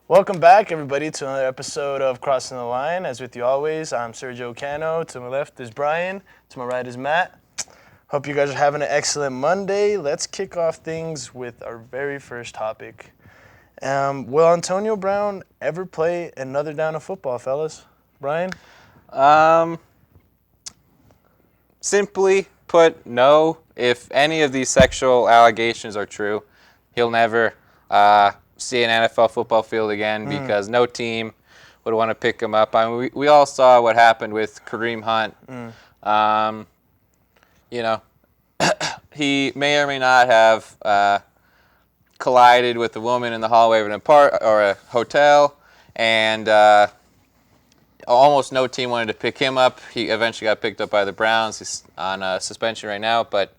Welcome back, everybody, to another episode of Crossing the Line. As with you always, I'm Sergio Cano. To my left is Brian. To my right is Matt. Hope you guys are having an excellent Monday. Let's kick off things with our very first topic. Will Antonio Brown ever play another down of football, fellas? Brian? Simply put, no. If any of these sexual allegations are true, he'll never see an NFL football field again because no team would want to pick him up. I mean, we all saw what happened with Kareem Hunt. He may or may not have collided with a woman in the hallway of an apartment or a hotel, and almost no team wanted to pick him up. He eventually got picked up by the Browns. He's on suspension right now. But,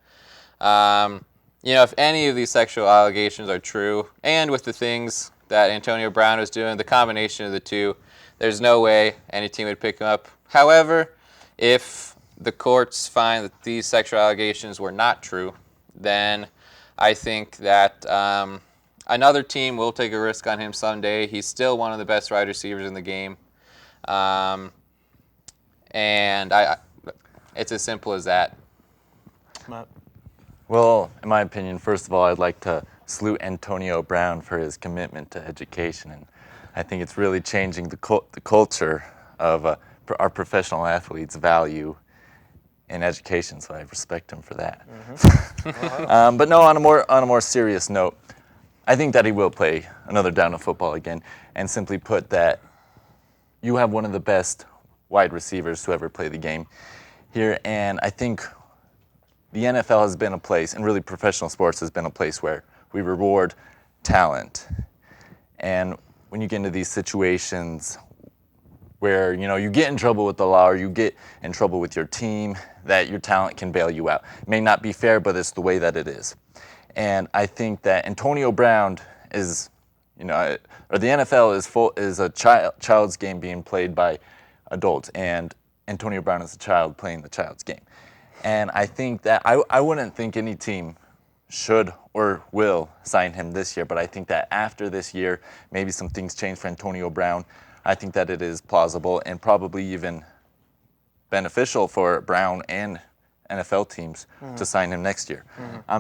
if any of these sexual allegations are true, and with the things that Antonio Brown was doing, the combination of the two, there's no way any team would pick him up. However, if the courts find that these sexual allegations were not true, then I think that another team will take a risk on him someday. He's still one of the best wide receivers in the game. It's as simple as that. Matt? Well, in my opinion, first of all, I'd like to salute Antonio Brown for his commitment to education, and I think it's really changing the culture of our professional athletes' value in education. So I respect him for that. But no, on a more serious note, I think that he will play another down of football again, and simply put that you have one of the best wide receivers to ever play the game here, and I think the NFL has been a place, and really professional sports has been a place where we reward talent. And when you get into these situations where, you get in trouble with the law or you get in trouble with your team, that your talent can bail you out. It may not be fair, but it's the way that it is. And I think that Antonio Brown is, or the NFL is a child's game being played by adults, and Antonio Brown is a child playing the child's game. And I think that I wouldn't think any team should or will sign him this year, but I think that after this year, maybe some things change for Antonio Brown. I think that it is plausible and probably even beneficial for Brown and NFL teams to sign him next year.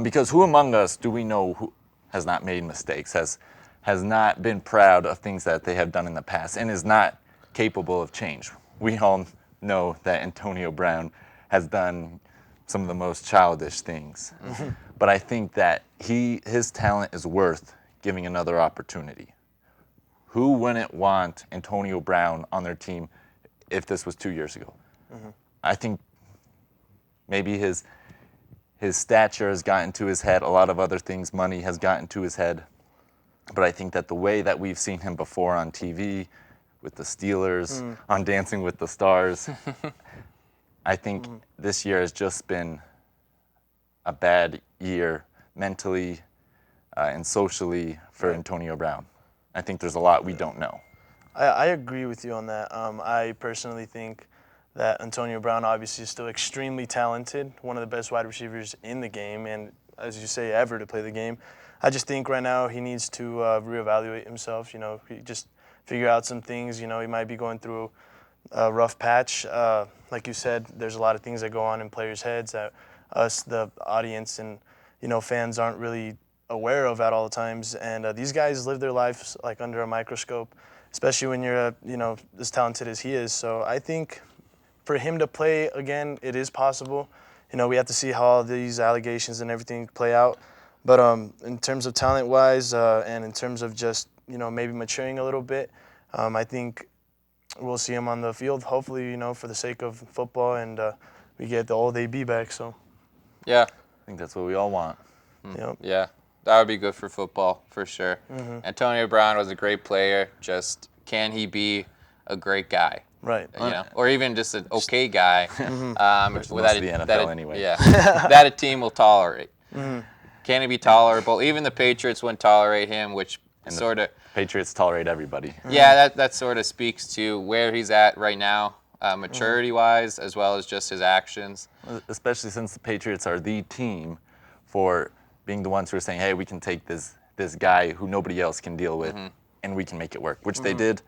Because who among us do we know who has not made mistakes, has not been proud of things that they have done in the past, and is not capable of change? We all know that Antonio Brown has done some of the most childish things. But I think that his talent is worth giving another opportunity. Who wouldn't want Antonio Brown on their team if this was 2 years ago? I think maybe his stature has gotten to his head. A lot of other things, money has gotten to his head. But I think that the way that we've seen him before on TV, with the Steelers, on Dancing with the Stars, I think this year has just been a bad year mentally and socially for Antonio Brown. I think there's a lot we don't know. I agree with you on that. I personally think that Antonio Brown obviously is still extremely talented, one of the best wide receivers in the game, and as you say, ever to play the game. I just think right now he needs to reevaluate himself. He just figure out some things. He might be going through a rough patch. Like you said, there's a lot of things that go on in players' heads that us, the audience, and fans aren't really aware of at all times. And these guys live their lives like under a microscope, especially when you're as talented as he is. So I think for him to play again, it is possible. We have to see how all these allegations and everything play out. But in terms of talent-wise and in terms of just maybe maturing a little bit, I think we'll see him on the field, hopefully, for the sake of football, and we get the old AB back. So, Yeah. I think that's what we all want. Yep. Yeah. That would be good for football, for sure. Antonio Brown was a great player. Just, can he be a great guy? Right. Or even just an okay guy. Most of the NFL anyway. Yeah. That a team will tolerate. Can he be tolerable? Even the Patriots wouldn't tolerate him, which sort of... Patriots tolerate everybody. Yeah, that sort of speaks to where he's at right now, maturity-wise, as well as just his actions. Especially since the Patriots are the team for being the ones who are saying, hey, we can take this guy who nobody else can deal with and we can make it work, which they did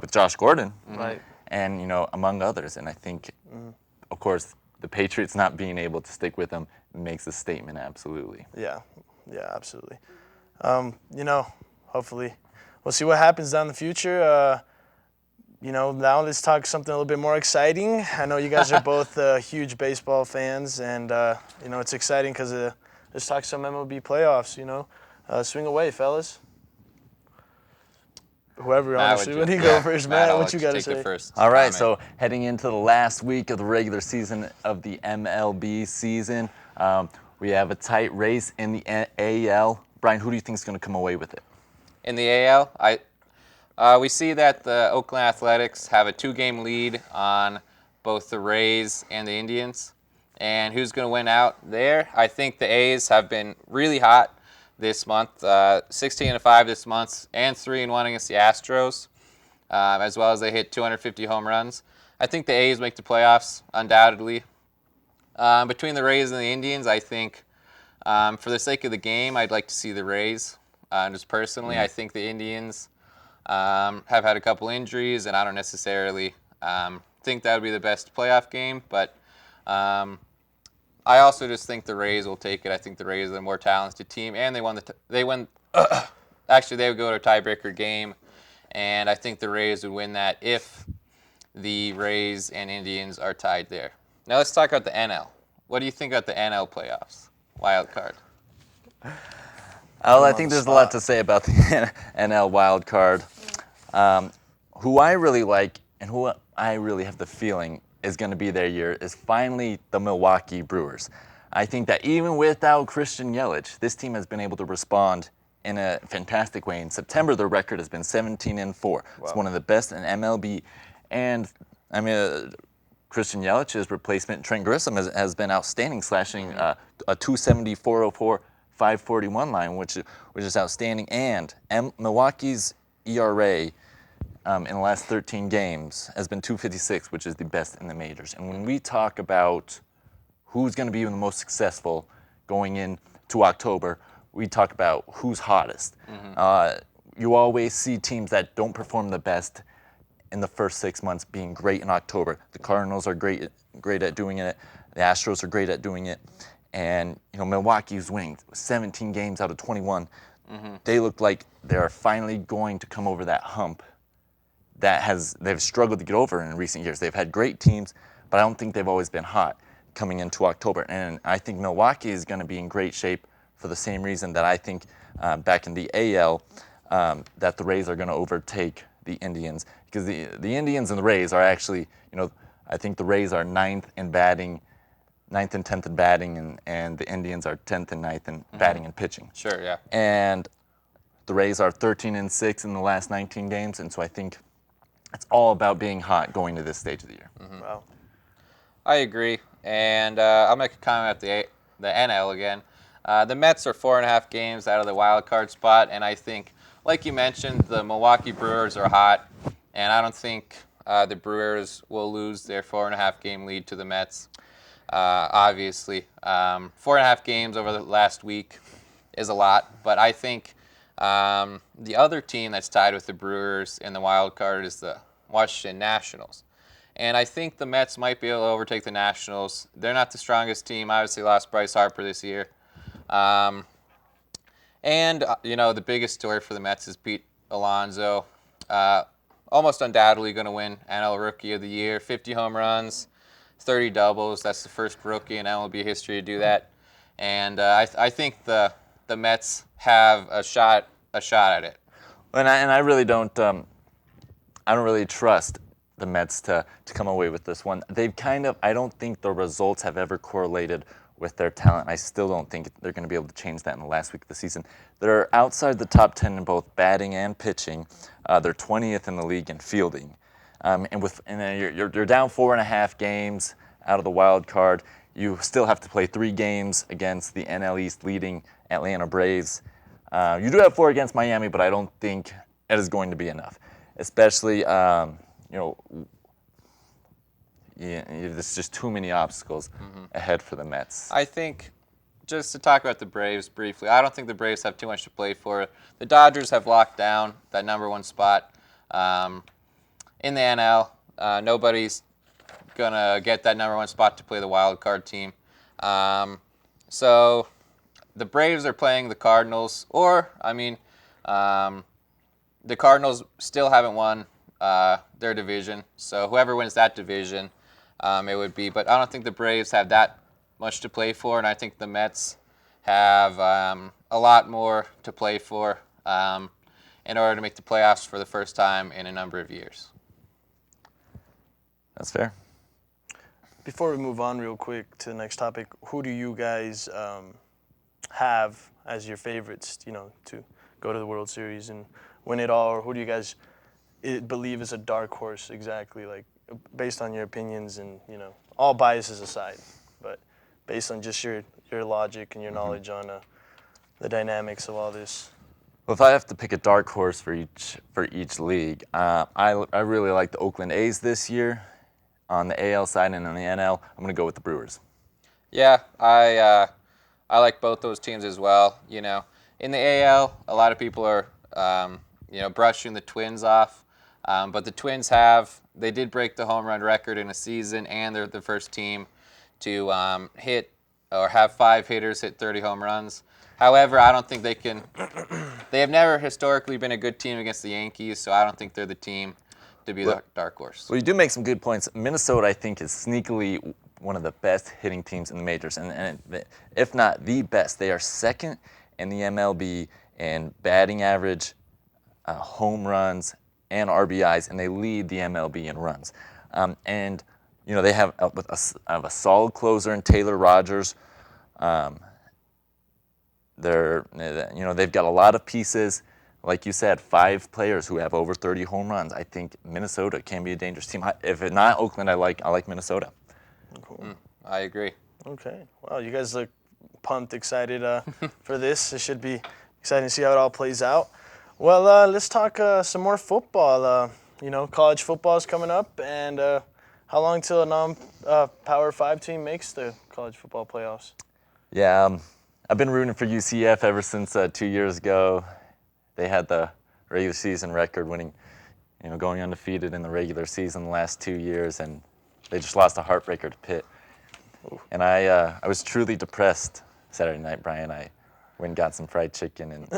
with Josh Gordon, Right. and among others. And I think, of course, the Patriots not being able to stick with him makes a statement. Absolutely. Yeah, absolutely. Hopefully, we'll see what happens down the future. Now let's talk something a little bit more exciting. I know you guys are both huge baseball fans, and it's exciting because let's talk some MLB playoffs. Swing away, fellas. Whoever, Matt, honestly, when you go first, Matt, I'll what let you got to take say? it first. All right, Comment. so heading into the last week of the regular season of the MLB season, we have a tight race in the AL. Brian, who do you think is going to come away with it? In the AL, we see that the Oakland Athletics have a 2-game lead on both the Rays and the Indians. And who's going to win out there? I think the A's have been really hot this month, 16-5 this month, and 3-1 against the Astros, as well as they hit 250 home runs. I think the A's make the playoffs, undoubtedly. Between the Rays and the Indians, I think for the sake of the game, I'd like to see the Rays. Just personally, I think the Indians have had a couple injuries, and I don't necessarily think that would be the best playoff game. But I also just think the Rays will take it. I think the Rays are the more talented team, and they won. Actually, they would go to a tiebreaker game, and I think the Rays would win that if the Rays and Indians are tied there. Now let's talk about the NL. What do you think about the NL playoffs? Wild card. I think there's a lot to say about the NL wild card. Who I really like and who I really have the feeling is going to be their year is finally the Milwaukee Brewers. I think that even without Christian Yelich, this team has been able to respond in a fantastic way. In September, their record has been 17-4. Wow. It's one of the best in MLB. And I mean, Christian Yelich's replacement, Trent Grisham, has been outstanding, slashing a 270, 404, 541 line, which is outstanding. And Milwaukee's ERA in the last 13 games has been 256, which is the best in the majors. And when we talk about who's going to be the most successful going into October, we talk about who's hottest. You always see teams that don't perform the best in the first 6 months being great in October. The Cardinals are great at doing it. The Astros are great at doing it. And Milwaukee's winning 17 games out of 21. They look like they're finally going to come over that hump they've struggled to get over in recent years. They've had great teams, but I don't think they've always been hot coming into October. And I think Milwaukee is going to be in great shape for the same reason that I think back in the AL that the Rays are going to overtake the Indians, because the Indians and the Rays are actually, I think the Rays are 9th and 10th in batting, and the Indians are 10th and 9th in batting and pitching. Sure, yeah. And the Rays are 13-6 in the last 19 games, and so I think it's all about being hot going to this stage of the year. Wow. I agree, and I'll make a comment at the NL again. The Mets are 4.5 games out of the wild card spot, and I think, like you mentioned, the Milwaukee Brewers are hot, and I don't think the Brewers will lose their 4.5 game lead to the Mets. Obviously, 4.5 games over the last week is a lot, but I think the other team that's tied with the Brewers in the wild card is the Washington Nationals. And I think the Mets might be able to overtake the Nationals. They're not the strongest team. Obviously lost Bryce Harper this year. The biggest story for the Mets is Pete Alonso. Almost undoubtedly going to win NL Rookie of the Year. 50 home runs, 30 doubles. That's the first rookie in MLB history to do that. And I think the Mets have a shot at it. And I really don't. I don't really trust the Mets to come away with this one. I don't think the results have ever correlated with their talent. I still don't think they're going to be able to change that in the last week of the season. They're outside the top 10 in both batting and pitching. They're 20th in the league in fielding. And you're down 4.5 games out of the wild card. You still have to play 3 games against the NL East leading Atlanta Braves. You do have 4 against Miami, but I don't think it is going to be enough. Especially, there's just too many obstacles ahead for the Mets. I think just to talk about the Braves briefly, I don't think the Braves have too much to play for. The Dodgers have locked down that #1 spot in the NL. Nobody's gonna get that #1 spot to play the wild card team. So the Braves are playing the Cardinals, the Cardinals still haven't won their division. So whoever wins that division, it would be. But I don't think the Braves have that much to play for, and I think the Mets have a lot more to play for in order to make the playoffs for the first time in a number of years. That's fair. Before we move on real quick to the next topic, who do you guys have as your favorites, to go to the World Series and win it all? Or who do you guys believe is a dark horse exactly, like based on your opinions and, all biases aside, but based on just your logic and your knowledge on the dynamics of all this? Well, if I have to pick a dark horse for each league, I really like the Oakland A's this year. On the AL side and on the NL, I'm going to go with the Brewers. Yeah, I like both those teams as well. In the AL, a lot of people are brushing the Twins off, but the Twins they did break the home run record in a season, and they're the first team to hit or have 5 hitters hit 30 home runs. However, I don't think they can. They have never historically been a good team against the Yankees, so I don't think they're the team to be the dark horse. Well, you do make some good points. Minnesota, I think, is sneakily one of the best hitting teams in the majors, and if not the best. They are second in the MLB in batting average, home runs, and RBIs, and they lead the MLB in runs. They have a solid closer in Taylor Rogers. They've got a lot of pieces. Like you said, 5 players who have over 30 home runs. I think Minnesota can be a dangerous team. If it's not Oakland, I like Minnesota. Cool. I agree. Okay. Wow, you guys look pumped, excited for this. It should be exciting to see how it all plays out. Well, let's talk some more football. College football is coming up, and how long till a non-Power 5 team makes the college football playoffs? Yeah, I've been rooting for UCF ever since 2 years ago. They had the regular season record, going undefeated in the regular season the last 2 years, and they just lost a heartbreaker to Pitt. And I was truly depressed Saturday night, Brian. I went and got some fried chicken, and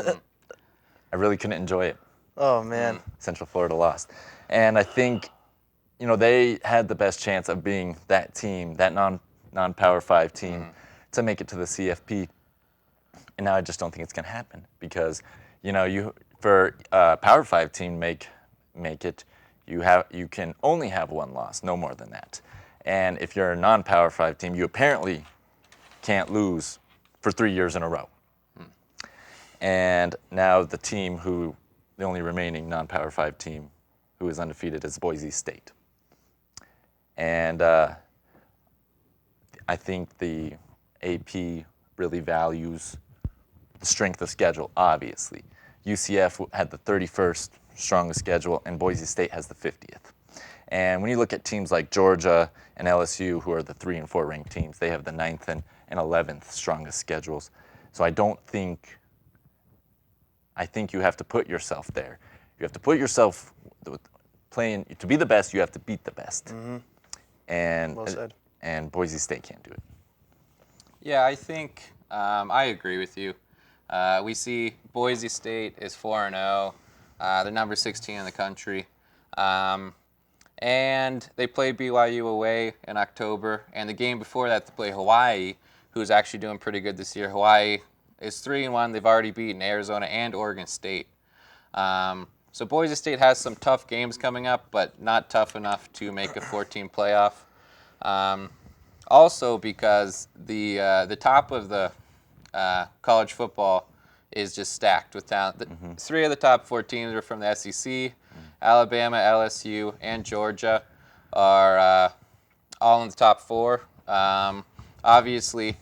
I really couldn't enjoy it. Oh, man. Central Florida lost. And I think, they had the best chance of being that team, that non-Power 5 team, to make it to the CFP. And now I just don't think it's going to happen because for a Power 5 team make it, you can only have 1 loss, no more than that. And if you're a non-Power 5 team, you apparently can't lose for 3 years in a row. And now the only remaining non-Power 5 team who is undefeated is Boise State. And I think the AP really values the strength of schedule, obviously. UCF had the 31st strongest schedule, and Boise State has the 50th. And when you look at teams like Georgia and LSU, who are the 3 and 4 ranked teams, they have the 9th and 11th strongest schedules. So I think you have to put yourself there. You have to put yourself playing to be the best. You have to beat the best. Mm-hmm. And well said. And Boise State can't do it. Yeah, I think I agree with you. We see Boise State is 4-0. They're number 16 in the country. And they play BYU away in October. And the game before that, they play Hawaii, who's actually doing pretty good this year. Hawaii is 3-1. They've already beaten Arizona and Oregon State. So Boise State has some tough games coming up, but not tough enough to make a 14 playoff. Also because the top of the college football is just stacked with talent. 3 of the top 4 teams are from the SEC. Alabama, LSU, and Georgia are all in the top 4. Obviously,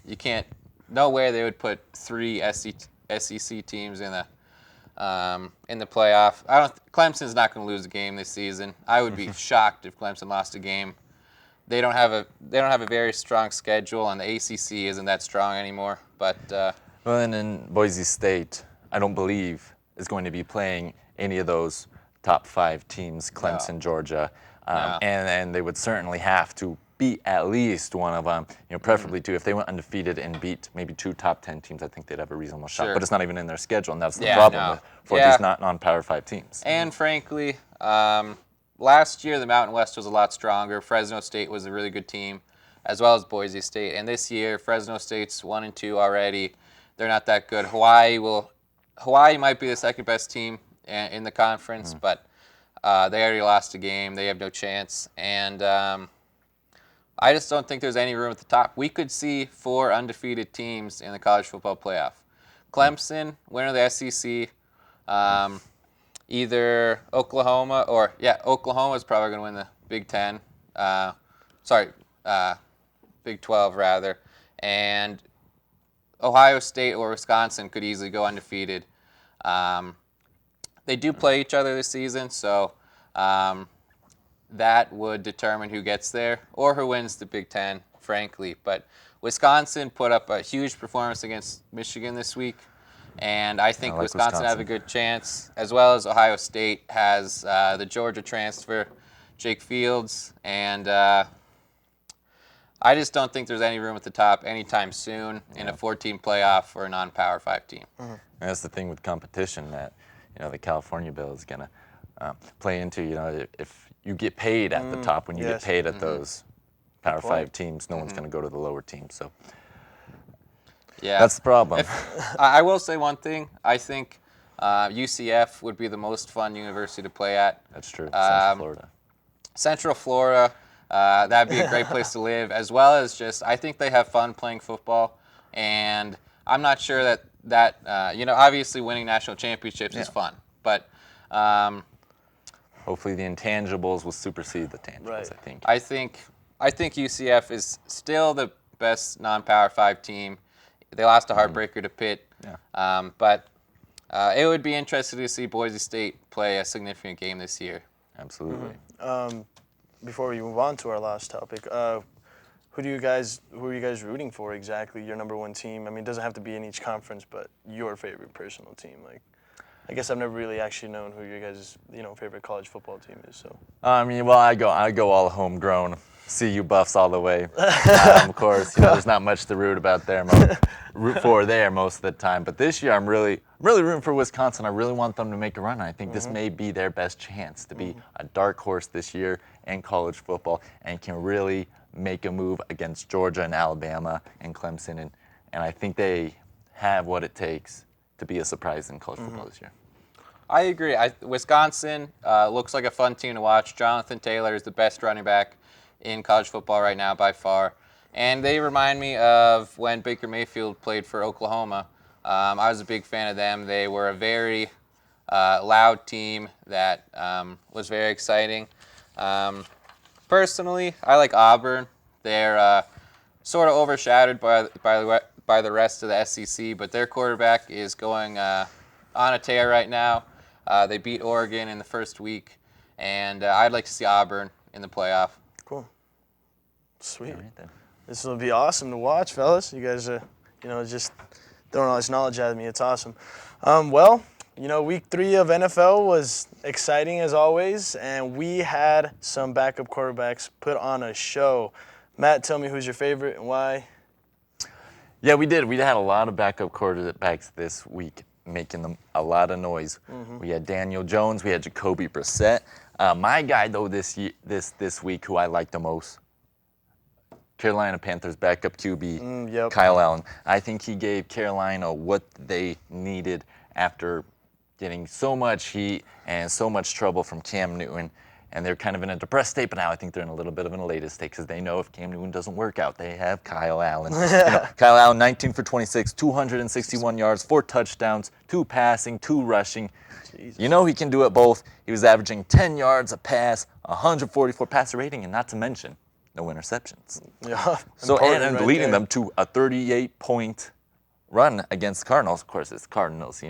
no way they would put 3 SEC teams in the playoff. Clemson's not going to lose a game this season. I would be shocked if Clemson lost a game they don't have a very strong schedule, and the ACC isn't that strong anymore. But Well, and in Boise State, I don't believe is going to be playing any of those top 5 teams, Clemson, Georgia, No. and they would certainly have to beat at least one of them, preferably 2. If they went undefeated and beat maybe 2 top 10 teams, I think they'd have a reasonable shot. Sure. But it's not even in their schedule, and that's the Yeah, problem no. for Yeah. these not non-Power 5 teams. And frankly, last year the Mountain West was a lot stronger. Fresno State was a really good team, as well as Boise State. And this year, Fresno State's 1-2 already. They're not that good. Hawaii might be the second best team in the conference, but they already lost a game. They have no chance. And I just don't think there's any room at the top. We could see 4 undefeated teams in the college football playoff. Clemson, winner of the SEC. Either Oklahoma Oklahoma is probably going to win the Big 10. Big 12 rather. And Ohio State or Wisconsin could easily go undefeated. They do play each other this season, so that would determine who gets there or who wins the Big 10, frankly. But Wisconsin put up a huge performance against Michigan this week, and I think Wisconsin have a good chance, as well as Ohio State has the Georgia transfer, Jake Fields, and I just don't think there's any room at the top anytime soon in a 14 playoff for a non-Power 5 team. And that's the thing with competition that the California bill is going to play into. If you get paid at the top, when you get paid at those Power 5 teams, no one's going to go to the lower teams. So yeah, that's the problem. I will say one thing. I think UCF would be the most fun university to play at. That's true. Central Florida. Central Florida. That'd be a great place to live, as well as just I think they have fun playing football, and I'm not sure that obviously winning national championships is fun, but hopefully the intangibles will supersede the tangibles. Right. I think. I think UCF is still the best non-Power 5 team. They lost a heartbreaker to Pitt, but it would be interesting to see Boise State play a significant game this year. Absolutely. Before we move on to our last topic, who are you guys rooting for exactly? Your number 1 team? I mean, it doesn't have to be in each conference, but your favorite personal team. Like, I guess I've never really actually known who your guys' favorite college football team is. So. I go all homegrown. CU Buffs all the way. Of course, there's not much to root for there most of the time. But this year, I'm really rooting for Wisconsin. I really want them to make a run. I think this may be their best chance to be a dark horse this year in college football and can really make a move against Georgia and Alabama and Clemson. And I think they have what it takes to be a surprise in college football this year. I agree. Wisconsin looks like a fun team to watch. Jonathan Taylor is the best running back in college football right now by far. And they remind me of when Baker Mayfield played for Oklahoma. I was a big fan of them. They were a very loud team that was very exciting. Personally, I like Auburn. They're sort of overshadowed by the rest of the SEC, but their quarterback is going on a tear right now. They beat Oregon in the first week, and I'd like to see Auburn in the playoff. Cool. Sweet. Right then. This will be awesome to watch, fellas. You guys are, just throwing all this knowledge at me. It's awesome. Week 3 of NFL was exciting as always, and we had some backup quarterbacks put on a show. Matt, tell me who's your favorite and why. Yeah, we did. We had a lot of backup quarterbacks this week, making them a lot of noise. We had Daniel Jones. We had Jacoby Brissett. My guy, though, this week, who I like the most, Carolina Panthers backup QB, Kyle Allen. I think he gave Carolina what they needed after getting so much heat and so much trouble from Cam Newton. And they're kind of in a depressed state, but now I think they're in a little bit of an elated state because they know if Cam Newton doesn't work out, they have Kyle Allen. Kyle Allen, 19 for 26, 261 yards, 4 touchdowns, 2 passing, 2 rushing. Jesus. He can do it both. He was averaging 10 yards a pass, 144 passer rating, and not to mention no interceptions. Yeah. So and leading them to a 38-point run against the Cardinals. Of course, it's Cardinals,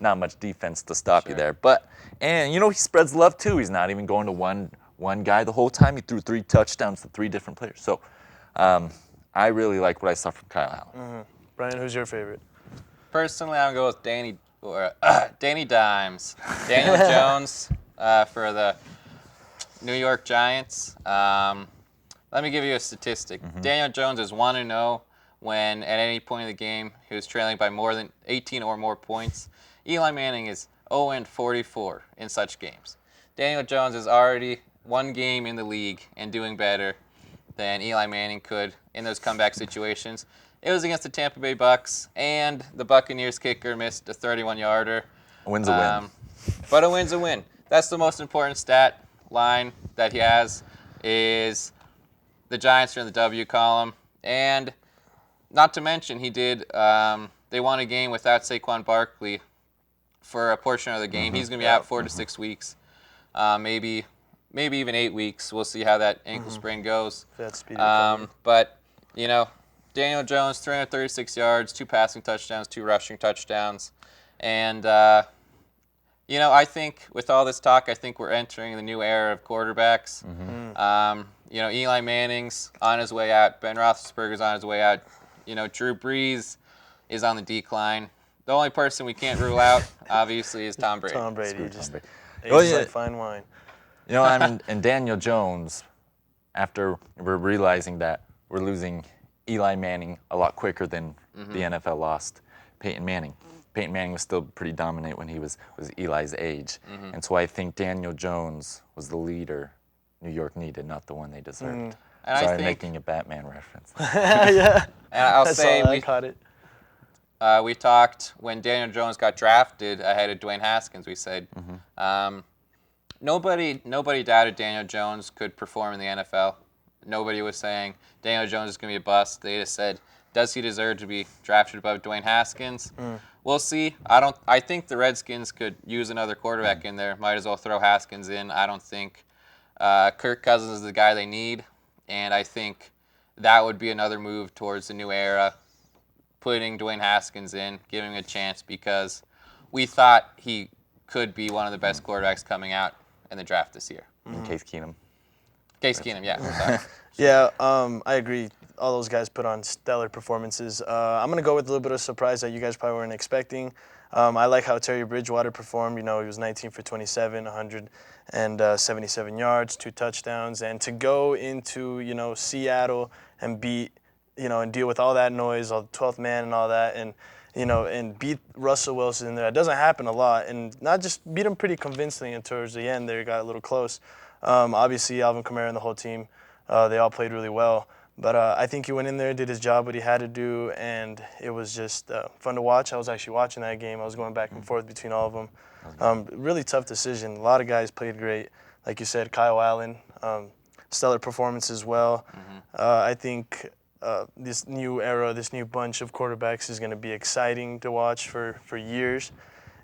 not much defense to stop you there. But, he spreads love too. He's not even going to one one guy the whole time. He threw 3 touchdowns to 3 different players. So I really like what I saw from Kyle Allen. Brian, who's your favorite? Personally, I'm going to go with Danny Dimes. Daniel Jones for the New York Giants. Let me give you a statistic. Daniel Jones is 1-0 when at any point in the game he was trailing by more than 18 or more points. Eli Manning is 0-44 in such games. Daniel Jones is already 1 game in the league and doing better than Eli Manning could in those comeback situations. It was against the Tampa Bay Bucks, and the Buccaneers kicker missed a 31-yarder. A win's a win. But a win's a win. That's the most important stat line that he has is the Giants are in the W column. And not to mention, they won a game without Saquon Barkley for a portion of the game. He's going to be out 4 to 6 weeks, maybe even 8 weeks. We'll see how that ankle sprain goes. That's speedy recovery. But, Daniel Jones, 336 yards, 2 passing touchdowns, 2 rushing touchdowns. And, I think with all this talk, I think we're entering the new era of quarterbacks. Eli Manning's on his way out. Ben Roethlisberger's on his way out. Drew Brees is on the decline. The only person we can't rule out, obviously, is Tom Brady. Tom Brady just Oh, aged yeah. like fine wine. And Daniel Jones, after we're realizing that we're losing Eli Manning a lot quicker than the NFL lost Peyton Manning. Peyton Manning was still pretty dominant when he was Eli's age. And so I think Daniel Jones was the leader New York needed, not the one they deserved. And Sorry, I think, making a Batman reference. Yeah. and I'll I say saw that, I caught it. we talked when Daniel Jones got drafted ahead of Dwayne Haskins. We said nobody doubted Daniel Jones could perform in the NFL. Nobody was saying Daniel Jones is going to be a bust. They just said, does he deserve to be drafted above Dwayne Haskins? We'll see. I think the Redskins could use another quarterback in there. Might as well throw Haskins in. I don't think Kirk Cousins is the guy they need, and I think that would be another move towards the new era, putting Dwayne Haskins in, giving him a chance because we thought he could be one of the best quarterbacks coming out in the draft this year. Case Keenum. Case Keenum, yeah. Sorry. Yeah, I agree. All those guys put on stellar performances. I'm going to go with a little bit of surprise that you guys probably weren't expecting. I like how Terry Bridgewater performed. He was 19 for 27, 177 yards, 2 touchdowns. And to go into, Seattle and beat, and deal with all that noise, all the 12th man and all that, and beat Russell Wilson in there. It doesn't happen a lot. And not just beat him pretty convincingly, and towards the end there, it got a little close. Obviously, Alvin Kamara and the whole team, they all played really well. But I think he went in there, did his job, what he had to do, and it was just fun to watch. I was actually watching that game. I was going back and forth between all of them. Really tough decision. A lot of guys played great. Like you said, Kyle Allen, stellar performance as well. I think this new era, this new bunch of quarterbacks is going to be exciting to watch for years.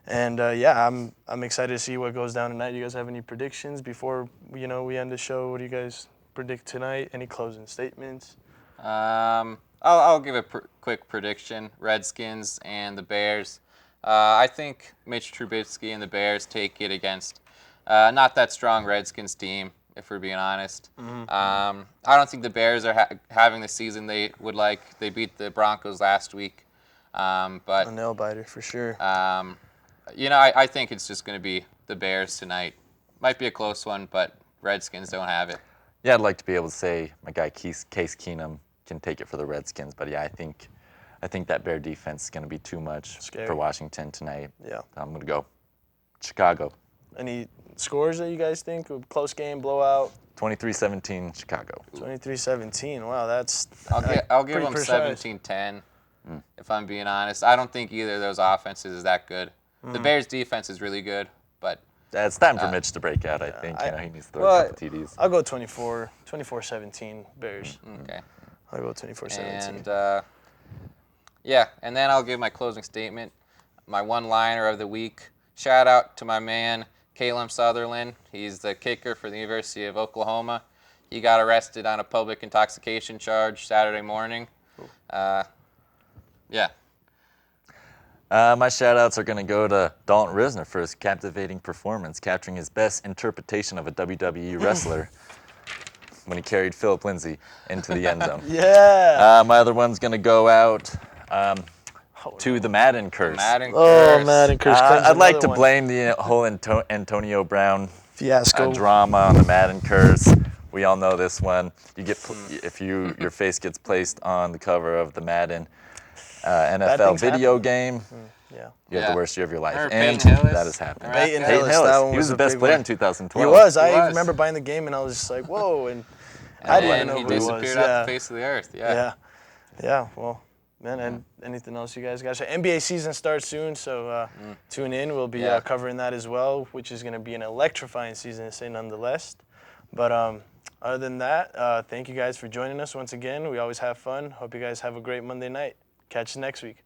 And I'm excited to see what goes down tonight. You guys have any predictions before we end the show? What do you guys predict tonight? Any closing statements? I'll give a quick prediction. Redskins and the Bears. I think Mitch Trubisky and the Bears take it against not that strong Redskins team, if we're being honest. I don't think the Bears are having the season they would like. They beat the Broncos last week. But A nail-biter for sure. I think it's just going to be the Bears tonight. Might be a close one, but Redskins don't have it. Yeah, I'd like to be able to say my guy Case Keenum can take it for the Redskins, but yeah, I think that Bear defense is going to be too much for Washington tonight. Yeah. I'm going to go Chicago. Any scores that you guys think? Close game, blowout? 23-17 Chicago. 23-17. Wow, that's I'll give pretty them precise. 17-10, if I'm being honest. I don't think either of those offenses is that good. The Bears' defense is really good, but It's time for Mitch to break out, I think. He needs to throw a couple TDs. I'll go 24-17 Bears. okay. I'll go 24-17. And then I'll give my closing statement, my one-liner of the week. Shout out to my man, Caleb Sutherland. He's the kicker for the University of Oklahoma. He got arrested on a public intoxication charge Saturday morning. My shout-outs are going to go to Dalton Risner for his captivating performance, capturing his best interpretation of a WWE wrestler when he carried Philip Lindsay into the end zone. Yeah. My other one's going to go out to the Madden curse. Madden Oh, curse. Madden curse. Clem's I'd like another to one. blame the whole Antonio Brown Fiasco. drama on the Madden curse. We all know this one. You get if your face gets placed on the cover of the Madden NFL things video happen. game. Yeah. You have the worst year of your life, Remember and Peyton Hillis? that has happened. Right. Peyton Peyton Hillis. Hillis. That one He was a the best big player one. in 2012. He was. I was. remember buying the game and I was just like, whoa, and And I then didn't know he who he was. disappeared Yeah. off the face of the earth. Yeah. Yeah. Well, man, and anything else you guys got? So NBA season starts soon, so tune in. We'll be Yeah. covering that as well, which is going to be an electrifying season, to say nonetheless. But other than that, thank you guys for joining us once again. We always have fun. Hope you guys have a great Monday night. Catch you next week.